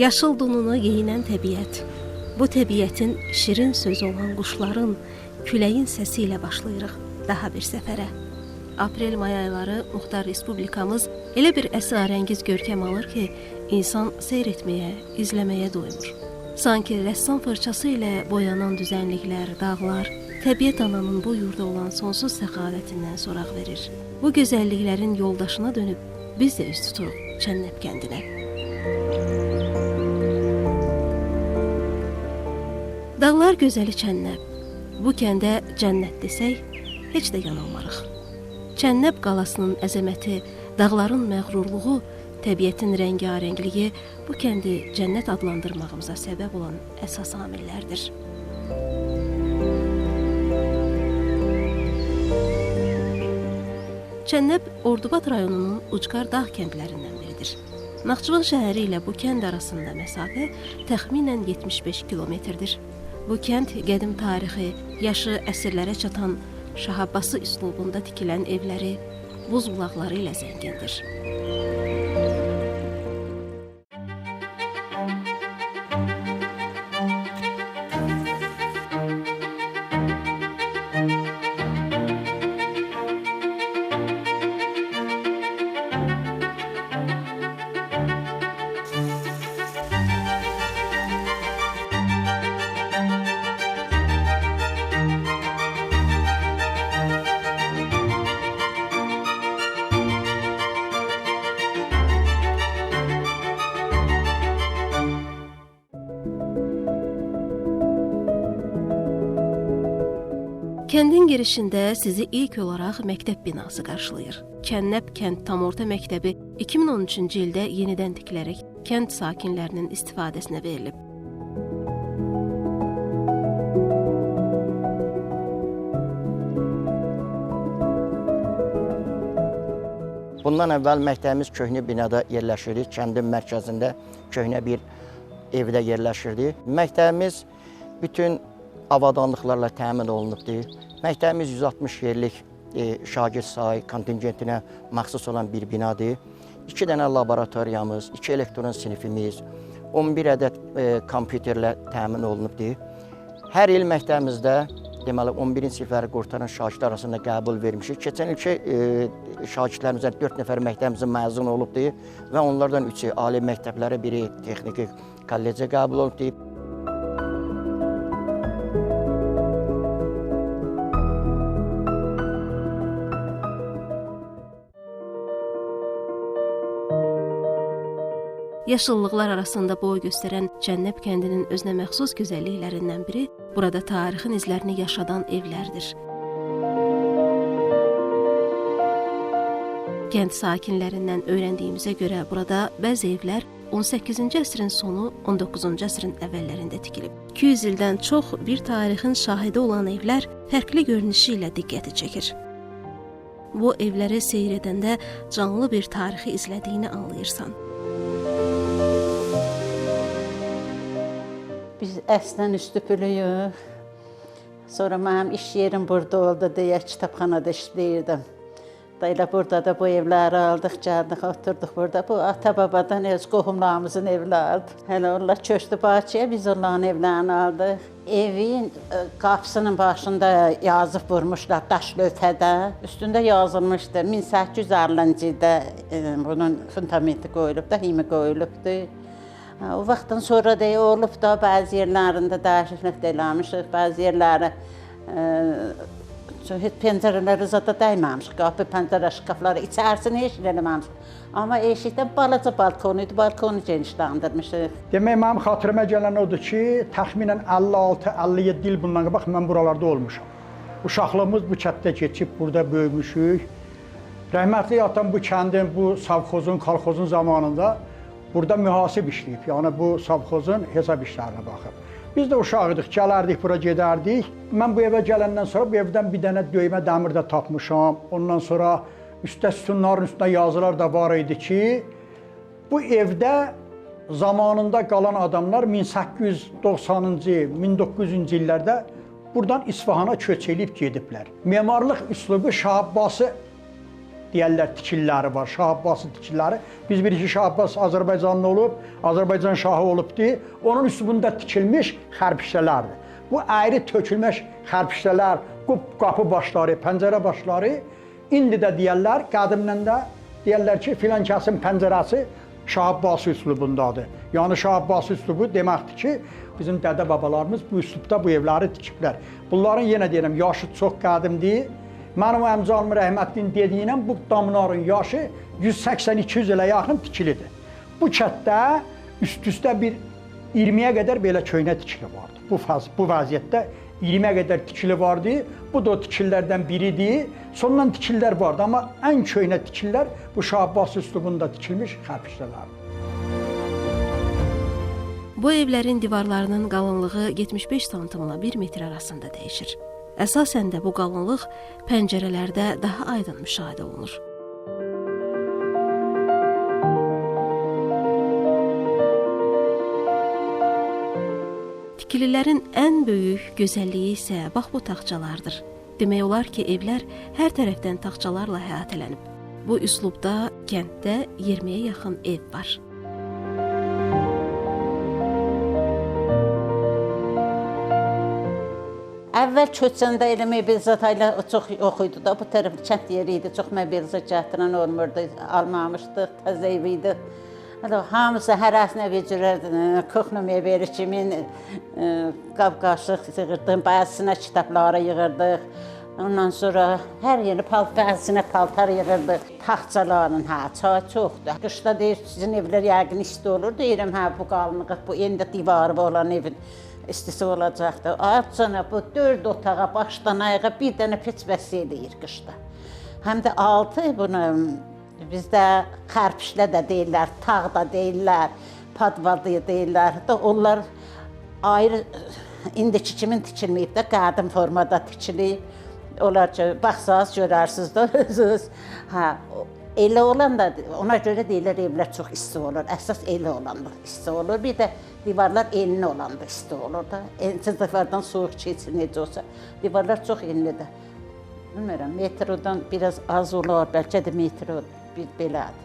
Yaşıl dununu geyinən təbiət, bu təbiətin şirin sözü olan quşların, küləyin səsi ilə başlayırıq daha bir səfərə. Aprel-may ayları Muxtar Respublikamız elə bir əsrarəngiz görkəm alır ki, insan seyr etməyə, izləməyə doymur. Sanki rəssam fırçası ilə boyanan düzənliklər, dağlar, təbiət ananın bu yurda olan sonsuz səxavətindən soraq verir. Bu gözəlliklərin yoldaşına dönüb biz də üz tuturuq Çənnəb kəndinə. Dağlar gözəli Çənnəb. Bu kəndə cənnət desək, heç də yanılmarıq. Çənnəb qalasının əzəməti, dağların məğrurluğu, təbiətin rəngarəngliyi bu kəndi cənnət adlandırmağımıza səbəb olan əsas amillərdir. Çənnəb Ordubad rayonunun ucqar dağ kəndlərindən biridir. Naxçıvan şəhəri ilə bu kənd arasında məsafə təxminən 75 kilometrdir. Bu kənd qədim tarixi, yaşı əsrlərə çatan Şah Abbası üslubunda tikilən evləri, buz bulaqları ilə zəngindir. Kəndin girişində sizi ilk olaraq məktəb binası qarşılayır. Çənnəb kənd tamorta məktəbi 2013-cü ildə yenidən tikilərək kənd sakinlərinin istifadəsinə verilib. Bundan əvvəl məktəbimiz köhnə binada yerləşirdi. Kəndin mərkəzində köhnə bir evdə yerləşirdi. Məktəbimiz bütün avadanlıqlarla təmin olunubdur. Məktəbimiz 160 yerlik şagird sayı kontingentinə məxsus olan bir binadır. 2 dənə laboratoriyamız, 2 elektron sinifimiz, 11 ədəd kompüterlə təmin olunubdur. Hər il məktəbimizdə deməli 11-ci sinifləri qurtaran şagirdlər arasında qəbul vermişik. Keçən ilki şagirdlərimizdən 4 nəfər məktəbimizin məzun olubdur və onlardan 3-ü ali məktəblərə, biri texniki kollecə qəbul olubdur. Yaşıllıqlar arasında boy göstərən Çənnəb kəndinin özünə məxsus gözəlliklərindən biri burada tarixin izlərini yaşadan evlərdir. Kənd sakinlərindən öyrəndiyimizə görə burada bəzi evlər 18-ci əsrin sonu, 19-cu əsrin əvvəllərində tikilib. 200 ildən çox bir tarixin şahidi olan evlər fərqli görünüşü ilə diqqəti çəkir. Bu evləri seyr edəndə canlı bir tarixi izlədiyini anlayırsan. Biz əslən üstüpülüyük. Sonra mənim iş yerim burada oldu deyə kitabxanada işləyirdim. Elə burada da bu evləri aldıq, gəldik, oturduq burada. Bu ata-babadan öz qohumlarımızın evlərdir. Hələ onlar köçdü Bakıya, biz onların evlərini aldıq. Evin qapısının başında yazıb vurmuşlar daş lövhədə. Üstündə yazılmışdı 1850-ci ildə bunun fundamenti qoyulub da, himi qoyulubdur. O vaxtdan sonra da olub da bəzi yerlərində dəyişiklik eləmişik, bəzi yerləri pəncərələri zada dəyməmişik, qapı pəncərə şkafları içərisini heç eləməmişik. Amma eşikdə balaca balkonu idi, balkonu genişləndirmişik. Demək, mənim xatırıma gələn odur ki, təxminən 56-57 il bundan qabaq mən buralarda olmuşam. Uşaqlığımız bu kənddə keçib, burada böyümüşük. Rəhmətli atam bu kəndin, bu savxozun, kolxozun zamanında burada mühasib işləyib, yəni bu savxozun hesab işlərinə baxıb. Biz də uşaqdıq, gələrdik, bura gedərdik. Mən bu evə gələndən sonra bu evdən bir dənə döymə dəmir də tapmışam. Ondan sonra sütunların üstünə yazılar da var idi ki, bu evdə zamanında qalan adamlar 1890-cı, 1900-cü illərdə buradan İsfahana köç eləyib gediblər. Memarlıq üslubu Şah Abbası deyərlər tikililəri var, Şah Abbasın tikililəri. Biz bilirik ki, Şah Abbas Azərbaycanlı olub, Azərbaycan şahı olubdur. Onun üslubunda tikilmiş xərpişələrdir. Bu ayrı tökülmüş xərpişələr, qapı başları, pəncərə başları indi də deyərlər, qədimdən də deyərlər ki, filan kəsin pəncərəsi Şah Abbas üslubundadır. Yəni Şah Abbas üslubu deməkdir ki, bizim dədə-babalarımız bu üslubda bu evləri tikiblər. Bunların yenə deyirəm, yaşı çox qədimdir. Mənim əmcanım rəhmətlinin dediyinə bu damların yaşı 180-200 ilə yaxın tikilidir. Bu kətdə üst-üstə bir 20-yə qədər belə köhnə tikili vardı. Bu vəziyyətdə 20-yə qədər tikili vardı. Bu da o tikililərdən biridir. Sondan tikililər vardı, amma ən köhnə tikililər bu Şah Abbas üslubunda tikilmiş xərpişələrdir. Bu evlərin divarlarının qalınlığı 75 sm-la 1 metr arasında dəyişir. Əsasən də bu qalınlıq pəncərələrdə daha aydın müşahidə olunur. Tikililərin ən böyük gözəlliyi isə bax bu taxçalardır. Demək olar ki, evlər hər tərəfdən taxçalarla əhatələnib. Bu üslubda kənddə 20-yə yaxın ev var. Əvvəl köçəndə elə mebelzat ilə çox yox idi da, bu tərəf kənd yeri idi, çox mebelzat gətirən olmurdu, almamışdıq, təzə ev idi. Hamısı hərəsinə verirdi, kuxna mebeli kimi qab-qaşıq yığırdıq, bəzisinə kitabları yığırdıq. Ondan sonra hər yeri bəzisinə paltar yığırdıq. Taxçaların, çay çoxdur. Qışda deyir, sizin evlər yəqin isti olur, deyirəm, bu qalınlıq, bu indi divarı olan evin istisi olacaqdır. Açana bu 4 otağa, başdan ayağa bir dənə peç bəs eləyir qışda. Həm də altı bunu bizdə xərpişlə də deyirlər, tağ da deyirlər, padval deyirlər. Onlar ayrı indiki kimin tikilməyib də qədim formada tikilib. Onlar ki, baxsaz görərsiniz də özünüz. Elə olan da ona görə deyirlər evlər çox isti olur. Əsas elə olanda isti olur. Bir də divarlar enli olanda isti olur da. Ensiz divardan soyuq keçir necə olsa. Divarlar çox enlidir. Bilmirəm, metrodan biraz az olur, bəlkə də metro belədir.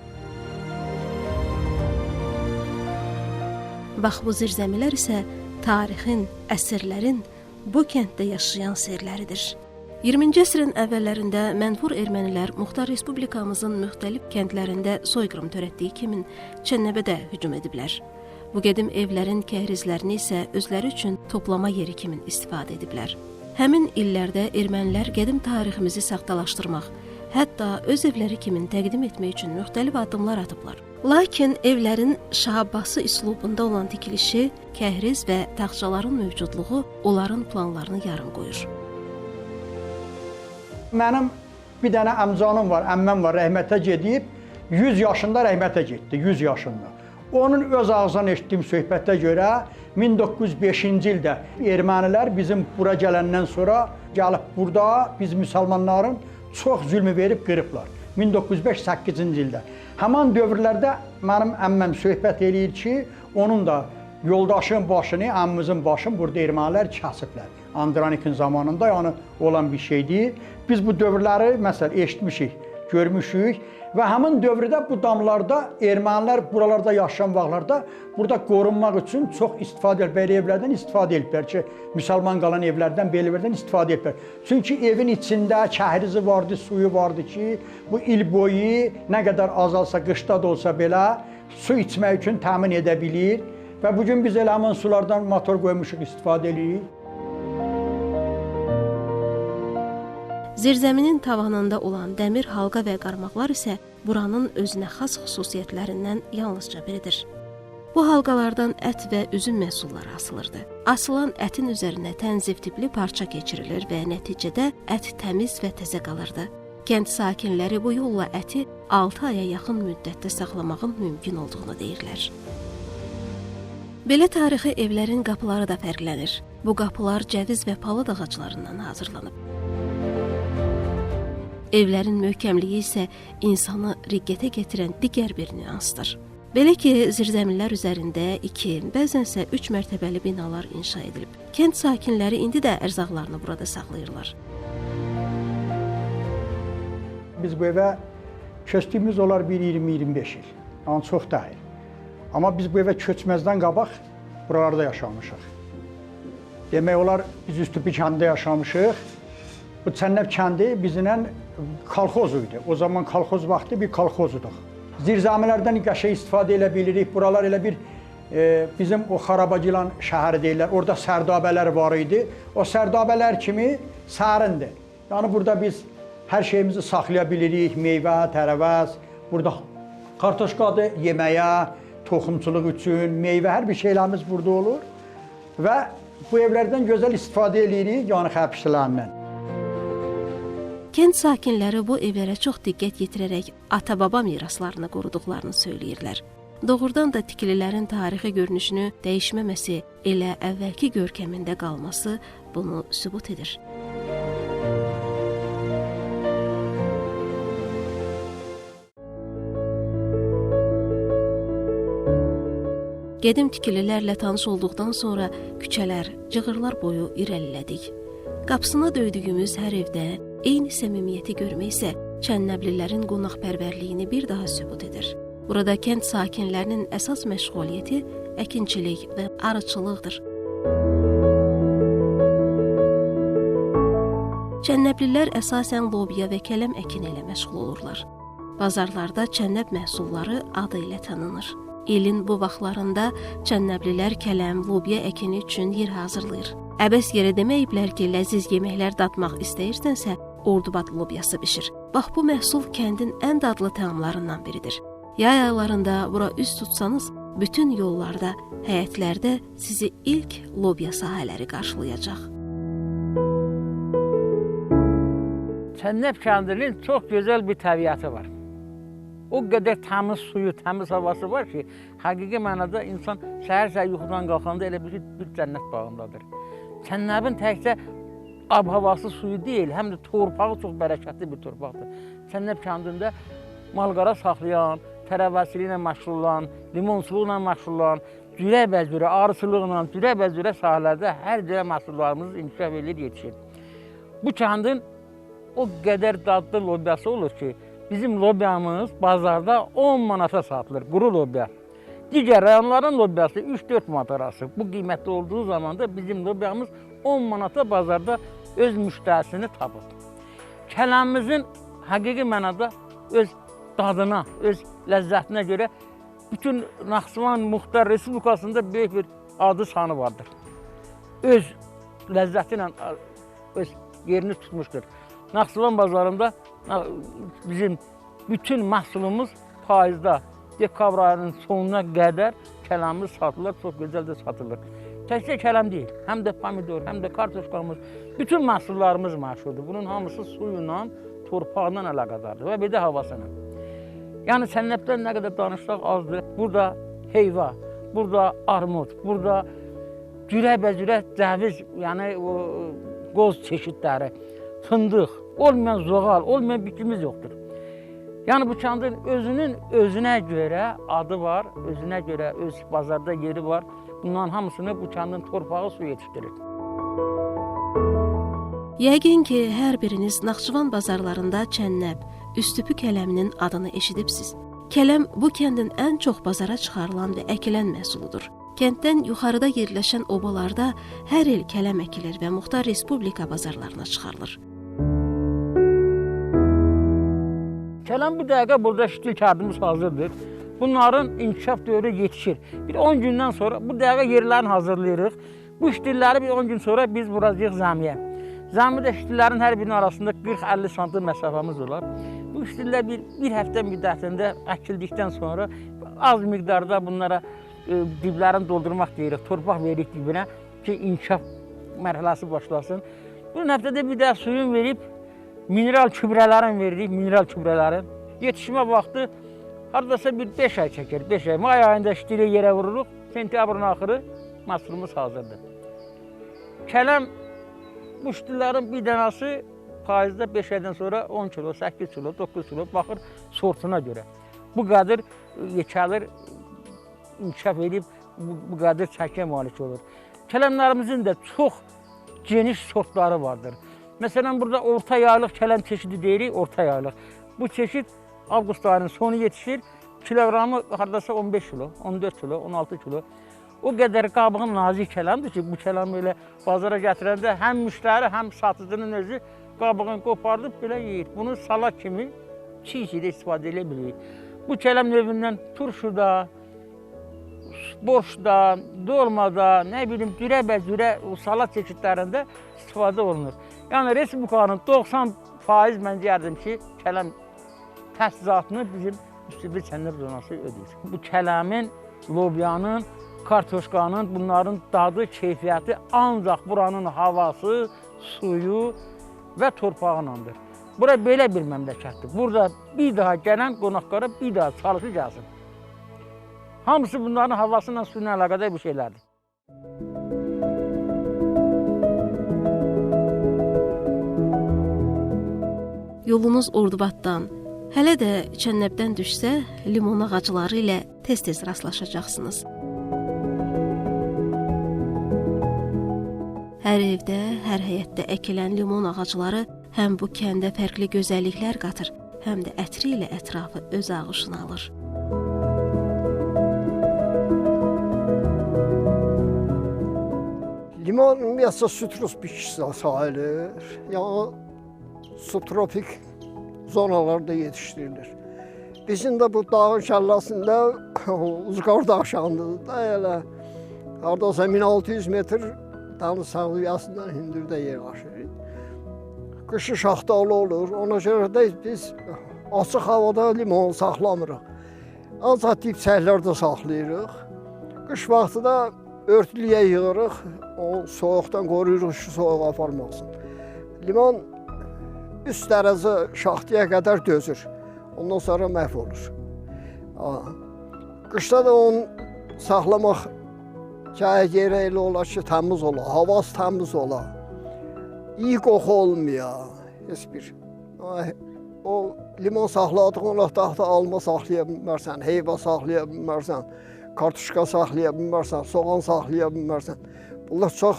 Bax bu zirzəmilər isə tarixin, əsrlərin bu kənddə yaşayan sirləridir. 20-ci əsrin əvvəllərində mənfur ermənilər Muxtar Respublikamızın müxtəlif kəndlərində soyqırım törətdiyi kimi Çənnəbədə hücum ediblər. Bu qədim evlərin kəhrizlərini isə özləri üçün toplama yeri kimi istifadə ediblər. Həmin illərdə ermənilər qədim tariximizi saxtalaşdırmaq, hətta öz evləri kimi təqdim etmək üçün müxtəlif addımlar atıblar. Lakin evlərin Şah Abbası üslubunda olan tikilişi, kəhriz və taxçaların mövcudluğu onların planlarını yarım qoyur. Mənim bir dənə əmcanım var, əmməm var, rəhmətə gedib, 100 yaşında rəhmətə getdi, 100 yaşında. Onun öz ağzından eşitdiyim söhbətə görə 1905-ci ildə ermənilər bizim bura gələndən sonra gəlib burada biz müsəlmanların çox zülmü verib qırıblar. 1905-8-ci ildə. Həman dövrlərdə mənim əmməm söhbət eləyir ki, onun da yoldaşın başını, əmmimizin başını burada ermənilər kəsiblər. Andranikin zamanında yəni olan bir şeydir. Biz bu dövrləri məsələn eşitmişik, görmüşük və həmin dövrdə bu damlarda ermənilər buralarda yaşayan vaxtlarda burada qorunmaq üçün çox istifadə edib, belə evlərdən istifadə ediblər ki, müsəlman qalan evlərdən, belə evlərdən istifadə ediblər. Çünki evin içində kəhrizi vardı, suyu vardı ki, bu il boyu nə qədər azalsa, qışda da olsa belə su içmək üçün təmin edə bilir və bugün biz elə həmin sulardan motor qoymuşuq, istifadə edirik. Zirzəminin tavanında olan dəmir halqa və qarmaqlar isə buranın özünə xas xüsusiyyətlərindən yalnızca biridir. Bu halqalardan ət və üzüm məhsulları asılırdı. Asılan ətin üzərinə tənzif tipli parça keçirilir və nəticədə ət təmiz və təzə qalırdı. Kənd sakinləri bu yolla əti 6 aya yaxın müddətdə saxlamağın mümkün olduğunu deyirlər. Belə tarixi evlərin qapıları da fərqlənir. Bu qapılar cəviz və palıd ağaclarından hazırlanıb. Evlərin möhkəmliyi isə insanı riqqətə gətirən digər bir nüansdır. Belə ki, zirzəmilər üzərində 2, bəzənsə 3 mərtəbəli binalar inşa edilib. Kənd sakinləri indi də ərzaqlarını burada saxlayırlar. Biz bu evə Köçdüyümüz olar bir 20-25 il. Yəni çox deyil. Amma biz bu evə köçməzdən qabaq buralarda yaşamışıq. Demək olar biz Üstüpü kəndində yaşamışıq. Bu Çənnəb kəndi bizimlə kolxoz idi. O zaman kolxoz vaxtı bir kolxozuduq. Zirzəmilərdən qəşəng istifadə edə bilirik. Buralar elə bir bizim o Xarabacılan şəhəri deyirlər. Orada sərdabələr var idi. O sərdabələr kimi sərindir. Yəni burada biz hər şeyimizi saxlaya bilirik. Meyvə, tərəvəz, burada kartoşkadır yeməyə, toxumçuluq üçün, meyvə, hər bir şeylərimiz burada olur. Və bu evlərdən gözəl istifadə edirik, yəni həbslərindən. Kənd sakinləri bu evlərə çox diqqət yetirərək ata-baba miraslarını qoruduqlarını söyləyirlər. Doğrudan da tikililərin tarixi görünüşünü dəyişməməsi, elə əvvəlki görkəmində qalması bunu sübut edir. Qədim tikililərlə tanış olduqdan sonra küçələr, cığırlar boyu irəlilədik. Qapısına döydüyümüz hər evdə eyni səmimiyyəti görmək isə Çənnəblilərin qonaqpərvərliyini bir daha sübut edir. Burada kənd sakinlərinin əsas məşğuliyyəti əkinçilik və arıçılıqdır. Çənnəblilər əsasən lobya və kələm əkini ilə məşğul olurlar. Bazarlarda Çənnəb məhsulları adı ilə tanınır. İlin bu vaxtlarında Çənnəblilər kələm, lobya əkini üçün yer hazırlayır. Əbəs yerə deməyiblər ki, ləziz yeməklər dadmaq istəyirsənsə, Ordubad lobyası bişir. Bax, bu məhsul kəndin ən dadlı təamlarından biridir. Yay aylarında bura üz tutsanız, bütün yollarda, həyətlərdə sizi ilk lobya sahələri qarşılayacaq. Çənnəb kəndinin çox gözəl bir təbiəti var. O qədər təmiz suyu, təmiz havası var ki, həqiqi mənada insan səhər-səhər yuxudan qalxanda elə bir cənnət bağındadır. Çənnəbin təkcə ab-havası suyu deyil, həm də torpağı çox bərəkətli bir torpaqdır. Çənnəb kəndində malqara saxlayan, tərəvəzçiliklə məşğul olan, limonçuluqla məşğul olan, cürə-bəzürə, arıçılıqla, cürə-bəzürə sahələrdə hər cürə məhsullarımız inkişaf edir, yetişir. Bu kəndin o qədər dadlı lobyası olur ki, bizim lobyamız bazarda 10 manata satılır, quru lobya. Digər rayonların lobyası 3-4 manat arası. Bu qiymətli olduğu zaman da bizim lobyamız 10 manata bazarda öz müştərisini tapır. Kələmimizin həqiqi mənada öz dadına, öz ləzzətinə görə bütün Naxçıvan Muxtar Respublikasında böyük bir adı sanı vardır. Öz ləzzəti ilə öz yerini tutmuşdur. Naxçıvan bazarında bizim bütün məhsulumuz payızda, dekabr ayının sonuna qədər kələmimiz satılır, çox gözəl də satılır. Təkcə kələm deyil, həm də pomidor, həm də kartoşkamız, bütün məhsullarımız məşhurdur. Bunun hamısı suyla, torpaqla əlaqədardır və bir də havasına. Yəni Çənnəbdən nə qədər danışsaq azdır. Burada heyva, burada armud, burada cürə-bəzürə cəviz, yəni qoz çeşidləri, fındıq, olmayan zoğal, olmayan bitkimiz yoxdur. Yəni bu kəndin özünə görə adı var, özünə görə öz bazarda yeri var. Bunların hamısını bu kəndin torpağı su yetişdirir. Yəqin ki, hər biriniz Naxçıvan bazarlarında Çənnəb, Üstüpü kələminin adını eşidibsiz. Kələm bu kəndin ən çox bazara çıxarılan və əkilən məhsuludur. Kənddən yuxarıda yerləşən obalarda hər il kələm əkilir və Muxtar Respublika bazarlarına çıxarılır. Kələm bu dəqiqə burada ştil kərdimiz hazırdır. Bunların inkişaf dövrü yetişir. Bir 10 gündən sonra bu dəqiqə yerlərini hazırlayırıq. Bu ştilləri bir 10 gün sonra biz vuracağıq zəmiyə. Zəmidə ştillərin hər birinin arasında 40-50 sm məsafəmiz olar. Bu ştillər bir həftə müddətində əkildikdən sonra az miqdarda bunlara diblərini doldurmaq deyirik, torpaq veririk dibinə ki, inkişaf mərhələsi başlasın. Bu həftədə bir də suyun verib, mineral kübrələrin veririk, mineral kübrələrin. Yetişmə vaxtı haradasa bir 5 ay çəkir, 5 ay. May ayında ştili yerə vururuq, sentyabrın axırı məhsulumuz hazırdır. Kələm, bu ştillərin bir dənəsi payızda 5 aydan sonra 10 kilo, 8 kilo, 9 kilo baxır sortuna görə. Bu qədər yekəlir, inkişaf edib, bu qədər çəkiyə malik olur. Kələmlərimizin də çox geniş sortları vardır. Məsələn, burada orta yaylıq kələm çeşidi deyirik, orta yaylıq. Bu çeşid avqust ayının sonu yetişir. Kiloqramı hardasa 15 kilo, 14 kilo, 16 kilo. O qədər qabığın nazik kələmdir ki, bu kələmi elə bazara gətirəndə həm müştəri, həm satıcının özü qabığını qopardıb belə yeyir. Bunu salat kimi çiğ-çiğ istifadə edə bilirik. Bu kələm növündən turşuda, borşda, dolmada, nə bilim, dürə salat çeşidlərində istifadə olunur. Yəni Respublikanın 90% mən deyərdim ki, kələm təchizatını bizim Üstübül Kəndlər zonası ödəyir. Bu kələmin, lobyanın, kartoşkanın, bunların dadı, keyfiyyəti ancaq buranın havası, suyu və torpağındandır. Bura belə bir məmləkətdir. Burada bir daha gələn qonaqlara bir daha çalışır gəlsin. Hamısı bunların havası ilə suyu ilə əlaqədar bir şeylərdir. Yolunuz Ordubaddan, hələ də Çənnəbdən düşsə, limon ağacları ilə tez-tez rastlaşacaqsınız. Hər evdə, hər həyətdə əkilən limon ağacları həm bu kəndə fərqli gözəlliklər qatır, həm də ətri ilə ətrafı öz ağuşuna alır. Limon ümumiyyətlə sitrus bitkisi sayılır. Yəni subtropik zonalarda yetişdirilir. Bizim də bu dağın kəlləsində Uzqar daşandır da elə. Hardasa 1600 metr dəniz səviyyəsindən hündürdə yerləşir. Qışı şaxtalı olur. Ona görə də biz açıq havada limon saxlamırıq. Ancaq dibçəklərdə saxlayırıq. Qış vaxtı da örtülüyə yığırıq. O soyuqdan qoruyuruq ki, soyuq aparmasın. Limon üst dərəcə şaxtaya qədər dözür. Ondan sonra məhv olur. Qışda da onu saxlamaq yerə elə olar ki, təmiz ola, havası təmiz ola. İyi qoxu olmuyor. Heç bir. O limon saxladığında taxta alma saxlaya bilmərsən, heyva saxlaya bilmərsən, kartuşka saxlaya bilmərsən, soğan saxlaya bilmərsən. Bunlar çox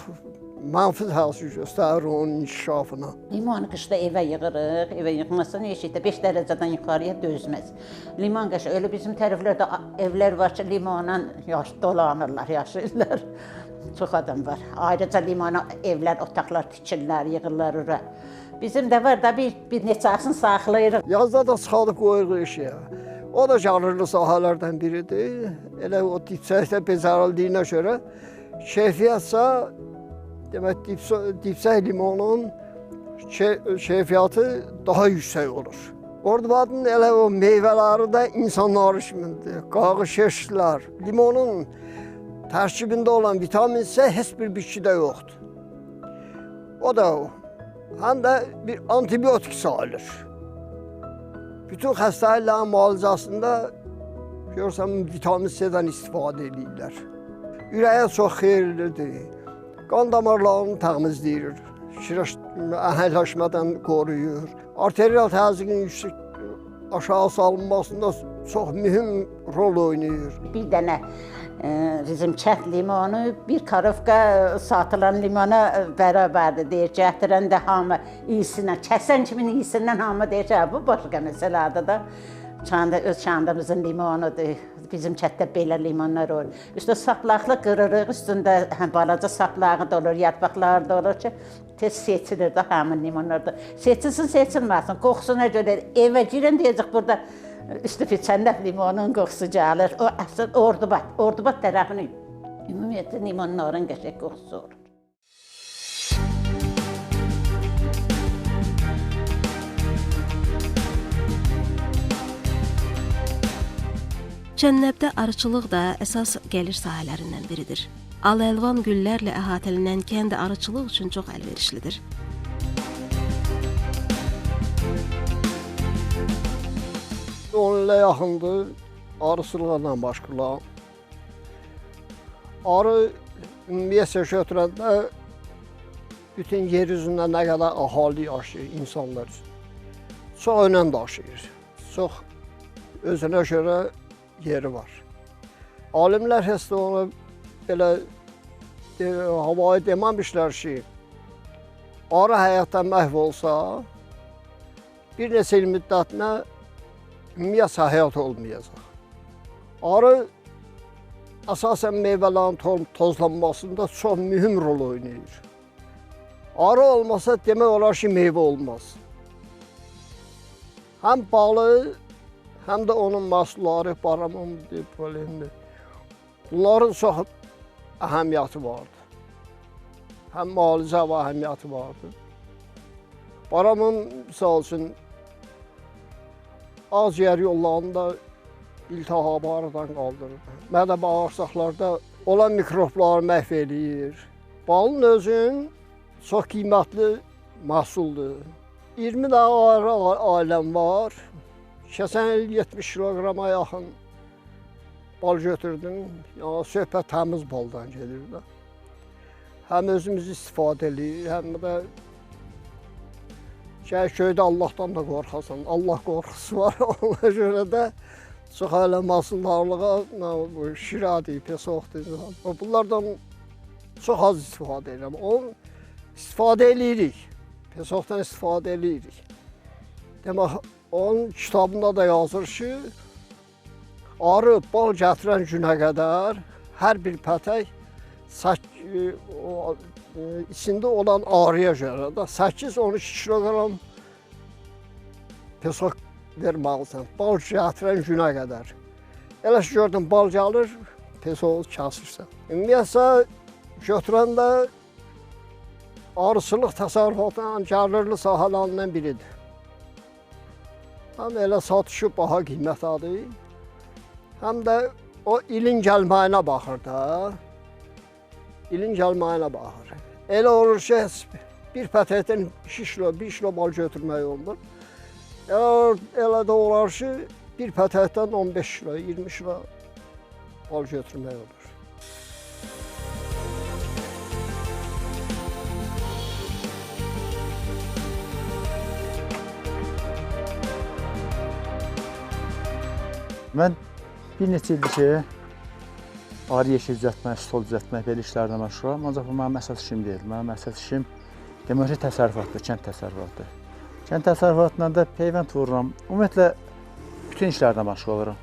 mənfi təsir göstərir onun inkişafına. Limonu qışda evə yığırıq, evə yığmasa ne işitdə 5 dərəcədən yuxarıya dözməz. Limon qışı, öyle bizim tərəflərdə evlər var ki, limonla dolanırlar, yaşayırlar. Çox adam var. Ayrıca limona evlər, otaqlar tikirlər, yığırlar ora. Bizim də var da bir neçəsini saxlayırıq. Yazda da çıxadıb qoyuruq işə. O da canırlı sahələrdən biridir. Elə o dibçəkdə becərildiyinə görə keyfiyyətsə, demək, dibçək limonun keyfiyyatı daha yüksək olur. Ordubadın elə o meyvələri də insanlar işimindir. Qağı, şeşlər. Limonun tərkibində olan vitamin C heç bir bitkidə yoxdur. O da o. Həm də bir antibiotik sayılır. Bütün xəstəliklərin müalicəsində görürsən vitamin C-dən istifadə edirlər. Ürəyə çox xeyirlidir. Qan damarlarını təmizləyir. Əhəlləşmədən qoruyur. Arterial təzyiqin aşağı salınmasında çox mühüm rol oynayır. Bir dənə bizim kənd limonu bir karovka satılan limona bərabərdir deyir. Gətirən də hamı iyisinə, kəsən kimin iyisindən hamı deyir ki, bu başqa məsələdir də. Öz kəndimizin limonudur. Bizim kətdə belə limonlar olur. Üstə saplaqlı qırırıq, üstündə balaca saplağı da olur, yarpaqları da olur ki, tez seçilir də həmin limonlarda. Seçilsin, seçilməsin, qoxusuna görə evə girin deyəcək burada Üstübül Kəndlər limonun qoxusu gəlir. O əsl Ordubad tərəfinin ümumiyyətlə limonların qəşəng qoxusu olur. Çənnəbdə arıçılıq da əsas gəlir sahələrindən biridir. Al-əlvan güllərlə əhatələnən kənd arıçılıq üçün çox əlverişlidir. Onun ilə yaxındır, arıçılıqla başqalar. Arı ümumiyyətlə götürəndə bütün yer üzündə nə qədər əhali yaşayır insanlar üçün. Çox önəm daşıyır, çox özünə görə yeri var. Alimlər heç də ona belə havayı deməmişlər ki, arı həyatdan məhv olsa, bir neçə il müddətinə ümumiyyətlə həyat olmayacaq. Arı əsasən meyvələrin tozlanmasında çox mühüm rol oynayır. Arı olmasa demək olar ki, meyvə olmaz. Həm balı, həm də onun məhsulları, baramandır, polendir. Bunların çox əhəmiyyəti vardır. Həm müalicə və əhəmiyyəti vardır. Baramın, misal üçün, ağciyər yollarında iltihabı aradan qaldırır. Mədə bağırsaqlarda olan mikrobları məhv eləyir. Balın özün çox qiymətli məhsuldur. 20 dənə arı ailəm var. Keçən il 70 kiloqrama yaxın bal götürdüm. Yəni, söhbət təmiz baldan gedir də. Həm özümüz istifadə edirik, həm də köydə Allahdan da qorxasan. Allah qorxusu var, ona görə də çox elə məhsuldarlığa şiradır, pesoqdur. Bunlardan çox az istifadə edirəm. Onun istifadə edirik, pesoqdan istifadə edirik. Demək, onun kitabında da yazır ki, arı bal gətirən günə qədər hər bir pətək içində olan arıya görə də 8-12 kiloqram pesoq verməlisən, bal gətirən günə qədər. Elə ki, gördün, bal gəlir, pesoğu kəsirsən. Ümumiyyətlə, götürəndə arıçılıq təsərrüfatının gəlirli sahələrindən biridir. Həm elə satışı baha qiymətlidir, həm də o ilin gəlməyinə baxır da. İlin gəlməyinə baxır. Elə olur ki, bir pətəkdən 2 kilo, 1 kilo bal götürmək olmur. Elə də olar ki, bir pətəkdən 15 kilo, 20 kilo bal götürmək olur. Mən bir neçə ildir ki, arı yeşil düzəltmək, stol düzəltmək, belə işlərlə məşğulam. Ancaq bu mənim əsas işim deyil. Mənim əsas işim demək ki, təsərrüfatdır, kənd təsərrüfatı. Kənd təsərrüfatından da peyvənd vururam. Ümumiyyətlə, bütün işlərlə məşğul oluram.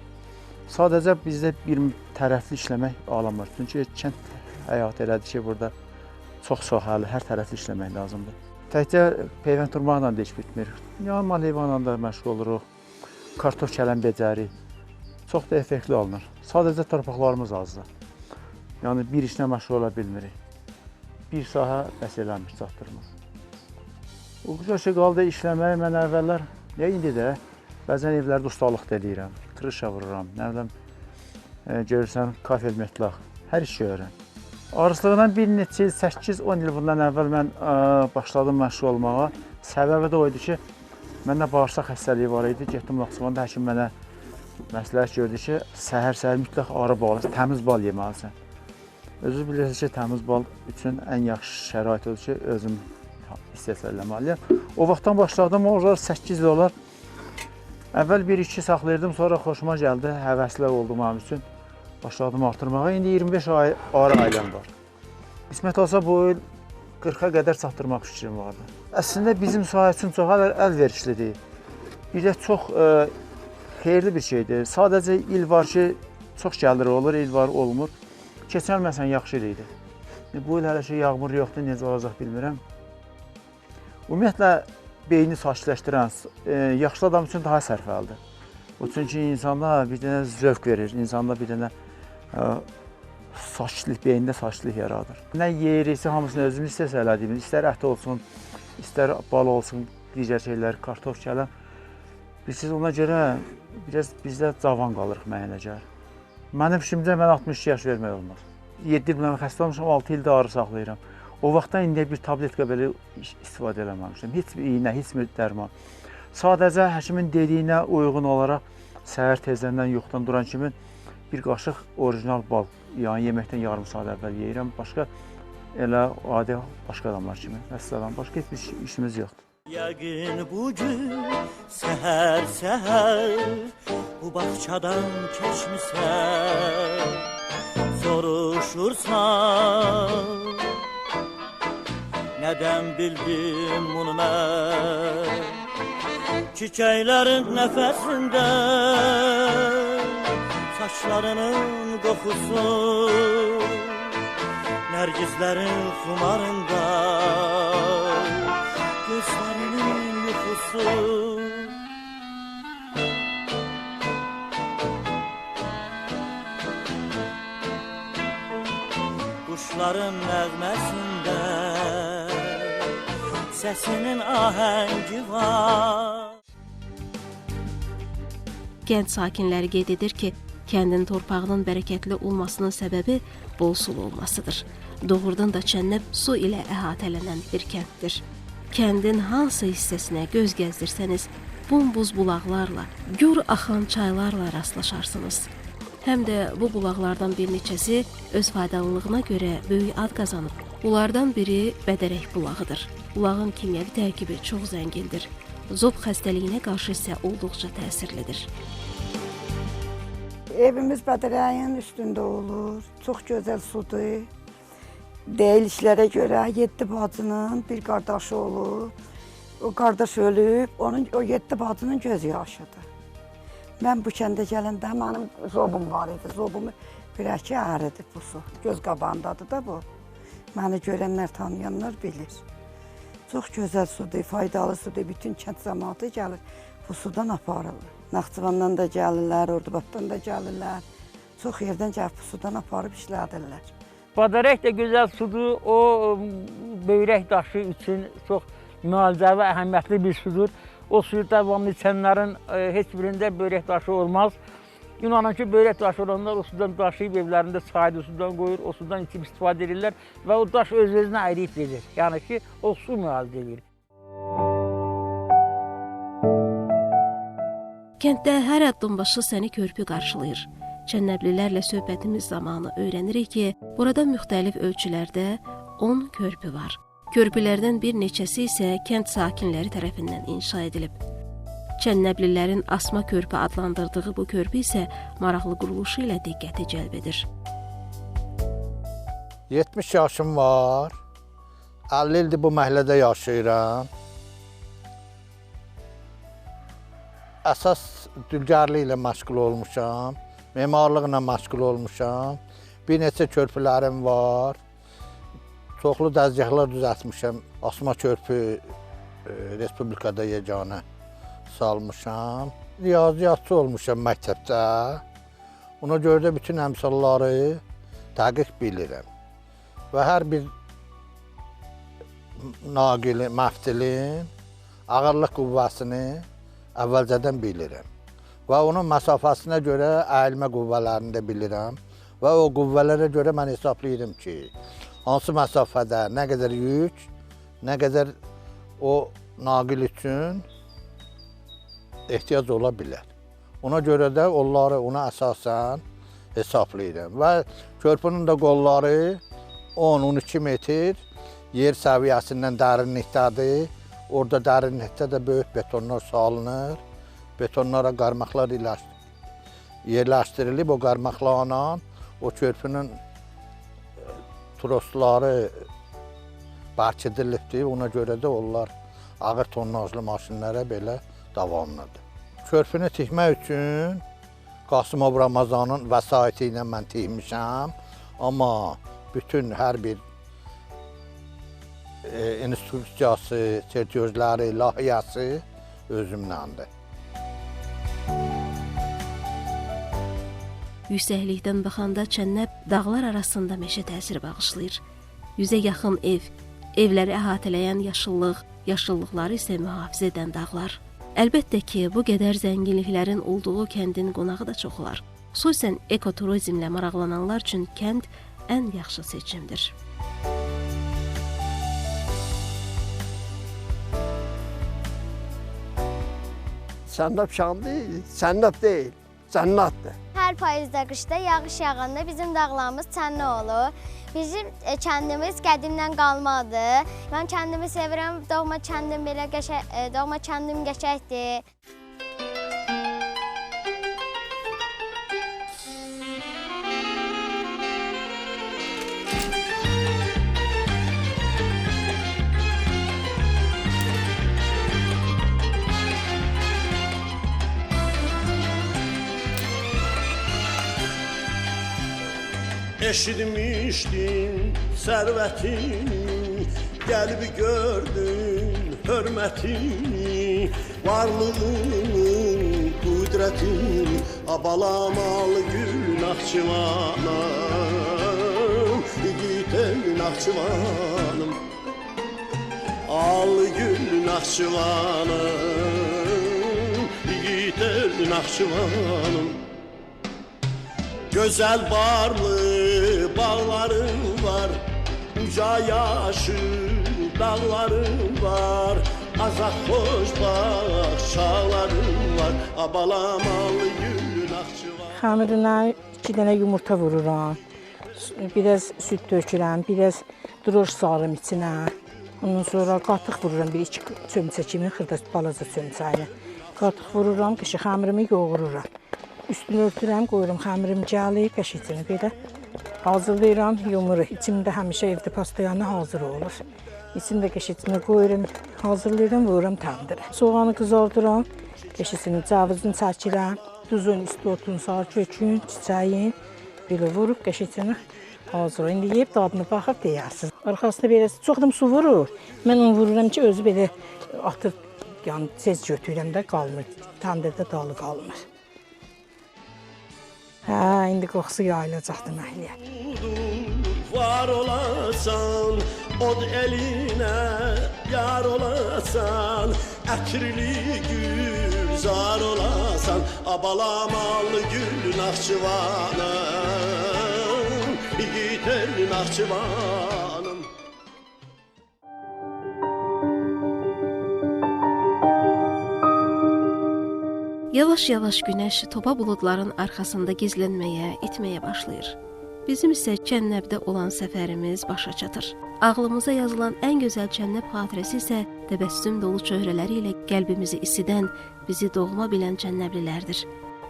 Sadəcə bizdə bir tərəfli işləmək alamır. Çünki kənd həyatı elədir ki, burada çox sahəli, hər tərəfli işləmək lazımdır. Təkcə peyvənd vurmaqla da iş bitmir. Yəni, mal heyvanla da məşğul oluruq. Kartof kələm becəri. Çox da effektli alınır. Sadəcə torpaqlarımız azdır. Yəni, bir işlə məşğul ola bilmirik. Bir sahə bəs eləmir, çatdırmır. O güzel şey qaldı işləməyə mən əvvəllər, indi də bəzən evlərdə ustalıq da eləyirəm, tırışa vururam, nə bilim, görürsən, kafel metlaq, hər iş görürəm. Arıçılıqdan bir neçə il, 8-10 il bundan əvvəl mən başladım məşğul olmağa. Səbəbi də oydu ki, məndə bağırsaq xəstəliyi var idi, getdim Laxçıvanda, həkim mənə məsləhət gördü ki, səhər-səhər mütləq arı balı, təmiz bal yeməlisən. Özünüz bilirsiniz ki, təmiz bal üçün ən yaxşı şərait odur ki, özüm istehsal eləməliyəm. O vaxtdan başladım, orada 8 il olar. Əvvəl 1-2 saxlayırdım, sonra xoşuma gəldi, həvəslə oldu mənim üçün. Başladım artırmağa, indi 25 arı ailəm var. Qismət olsa bu il 40-a qədər çatdırmaq fikrim vardı. Əslində bizim sahə üçün çox əlverişlidir. Bir də çox xeyirli bir şeydir. Sadəcə il var ki, çox gəlir olur, il var olmur. Keçən il məsələn yaxşı il idi. Bu il hələ şey yağmur yoxdur, necə olacaq bilmirəm. Ümumiyyətlə, beyni sakitləşdirən, yaşlı adam üçün daha sərfəlidir. Çünki insanda bir dənə zövq verir, insanda bir dənə sakitlik, beyində sakitlik yaradır. Nə yeyiriksə, hamısını özümüz istəsə elədiyimiz, istər ət olsun, istər bal olsun, digər şeylər, kartof kələm. Biz ona görə biraz bizdə cavan qalırıq mənəcər. Mənim fikrimcə mən 62 yaş vermək olmaz. 7 il mən xəstə olmuşam, 6 ildə arı saxlayıram. O vaxtdan indiyə bir tabletka belə istifadə eləməmişəm. Heç bir iynə, heç bir dərman. Sadəcə həkimin dediyinə uyğun olaraq səhər tezləndən yoxdan duran kimi bir qaşıq orijinal bal, yəni yeməkdən yarım saat əvvəl yeyirəm. Başqa elə adi başqa adamlar kimi, vəssalam, başqa heç bir işimiz yoxdur. Yəqin bugün səhər-səhər bu bağçadan keçmisən, soruşursan, nədən bildim bunu mən? çiçeklerin nefesinde, saçlarının kokusu, nergislerin kumarında, gözlerinin yukusu. Kuşların nəğməsində səsinin ahəngi var. Kənd sakinləri qeyd edir ki, kəndin torpağının bərəkətli olmasının səbəbi bol sulu olmasıdır. Doğrudan da Çənnəb su ilə əhatələnən bir kənddir. Kəndin hansı hissəsinə göz gəzdirsəniz, bumbuz bulaqlarla, gür axan çaylarla rastlaşarsınız. Həm də bu bulaqlardan bir neçəsi öz faydalılığına görə böyük ad qazanıb. Bunlardan biri Bədərək bulağıdır. Bulağın kimyəvi tərkibi çox zəngindir. Zob xəstəliyinə qarşı isə olduqca təsirlidir. Evimiz Bədərəyin üstündə olur. Çox gözəl sudur. Deyilişlərə görə 7 bacının bir qardaşı olur. O qardaş ölüb, o 7 bacının göz yaşıdır. Mən bu kəndə gələndə mənim zobum var idi. Zobumu birəki əridir bu su. Göz qabağındadır da bu. Məni görənlər, tanıyanlar bilir. Çox gözəl sudur, faydalı sudur. Bütün kənd cəmaatı gəlir, bu sudan aparırlar. Naxçıvandan da gəlirlər, Ordubaddan da gəlirlər. Çox yerdən gəlib bu sudan aparıb işlədirlər. Bədərək də gözəl sudur. O böyrək daşı üçün çox müalicəvi, əhəmiyyətli bir sudur. O suyu davamlı içənlərin heç birində böyrək daşı olmaz. İnanın ki, böyrək daşı olanlar o sudan daşıyıb evlərində çaydı sudan qoyur, o sudan içib istifadə edirlər və o daş öz-özünə ayrıyıb verir. Yəni ki, o su müalicə edir. Kənddə hər addımbaşı səni körpü qarşılayır. Çənnəblilərlə söhbətimiz zamanı öyrənirik ki, burada müxtəlif ölçülərdə 10 körpü var. Körpülərdən bir neçəsi isə kənd sakinləri tərəfindən inşa edilib. Çənnəblilərin asma körpü adlandırdığı bu körpü isə maraqlı quruluşu ilə diqqəti cəlb edir. 70 yaşım var. 50 ildir bu məhəllədə yaşayıram. Əsas dülgərlik ilə məşğul olmuşam. Memarlıqla məşğul olmuşam. Bir neçə körpülərim var. Çoxlu dəzgahlar düzəltmişəm. Asma körpü Respublikada yeganə salmışam. Riyaziyyatçı olmuşam məktəbdə. Ona görə də bütün əmsalları dəqiq bilirəm. Və hər bir naqilin, məftilin ağırlıq qüvvəsini əvvəlcədən bilirəm. Və onun məsafəsinə görə əyilmə qüvvələrini də bilirəm. Və o qüvvələrə görə mən hesablayıram ki, hansı məsafədə nə qədər yük, nə qədər o naqil üçün ehtiyac ola bilər. Ona görə də onları ona əsasən hesablayıram. Və körpünün də qolları 10-12 metr yer səviyyəsindən dərinlikdədir. Orada dərinlikdə də böyük betonlar salınır. Betonlara qarmaqlar yerləşdirilib. O qarmaqlarla o körpünün trosları bərkidilibdir. Ona görə də onlar ağır tonnajlı maşinlərə belə davamlıdır. Körpünü tikmək üçün Qasımov Ramazanın vəsaiti ilə mən tikmişəm. Amma bütün hər bir instruksiyası, sertiyozları, layihəsi özümdəndir. Yüksəklikdən baxanda Çənnəb dağlar arasında meşə təsiri bağışlayır. 100-ə yaxın ev, evləri əhatələyən yaşıllıq, yaşıllıqları isə mühafizə edən dağlar. Əlbəttə ki, bu qədər zənginliklərin olduğu kəndin qonağı da çox olar. Xüsusən ekoturizmlə maraqlananlar üçün kənd ən yaxşı seçimdir. Sənnab şan deyil, sənnab deyil, cənnətdir. Hər payızda, qışda yağış yağanda bizim dağlarımız çənli olur. Bizim kəndimiz qədimdən qalmadır. Mən kəndimi sevirəm, doğma kəndim belə doğma kəndim qəşəkdir. Eşitmişdin sərvətini, gəlib gördün hörmətini, varlığının qüdrətini, abalamalı gül Naxçıvanım, yiğitem Naxçıvanım, al gül Naxçıvanım, yiğitem Naxçıvanım. Gözəl barlı bağların var, uca yaşıl dağların var, azaq xoş bağçaların var, abalamalı gül Naxçıvan. Xəmirinə 2 dənə yumurta vururam, biraz süd tökürəm, biraz droş sarım içinə. Ondan sonra qatıq vururam, 1-2 çömçə kimi, xırda balaca çömçə ilə. Qatıq vururam, qəşi xəmirimi yoğururam. Üstünü örtürəm, qoyuram xəmirim gəlib, qəşicini belə hazırlayıram, yumuruq. İçimdə həmişə evdə pastayanı hazır olur. İçində qəşicini qoyuram, hazırlayıram, vururam təndirə. Soğanı qızardıram, qəşicini, cavızını çəkirəm, duzun, istotun, sarçökün, çiçəyin, belə vurub qəşicini hazırlayıram. İndi yeyib dadını baxıb deyərsiniz. Arxasında belə çoxdum su vurur. Mən onu vururam ki, özü belə atıb, yəni tez götürürəm də qalmır, təndirdə dalı qalmır. Hə, indi qoxusu yayılacaqdı məhliyə. Var olasan, od elinə yar olasan, ətirli gülzar olasan, abalamalı gül Naxçıvanım, yiğitem Naxçıvanım. Yavaş-yavaş günəş topa buludların arxasında gizlənməyə, itməyə başlayır. Bizim isə Çənnəbdə olan səfərimiz başa çatır. Ağlımıza yazılan ən gözəl Çənnəb xatirəsi isə təbəssüm dolu çöhrələri ilə qəlbimizi isidən, bizi doğma bilən Çənnəblilərdir.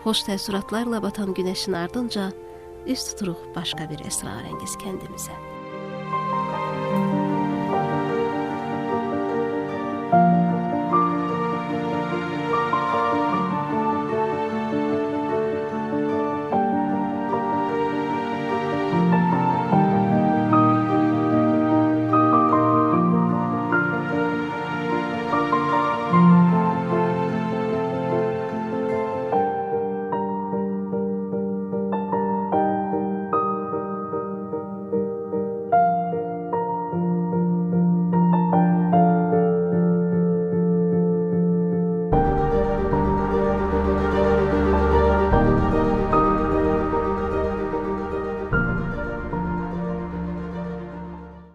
Xoş təəssüratlarla batan günəşin ardınca üst tuturuq başqa bir əsrarəngiz kəndimizə.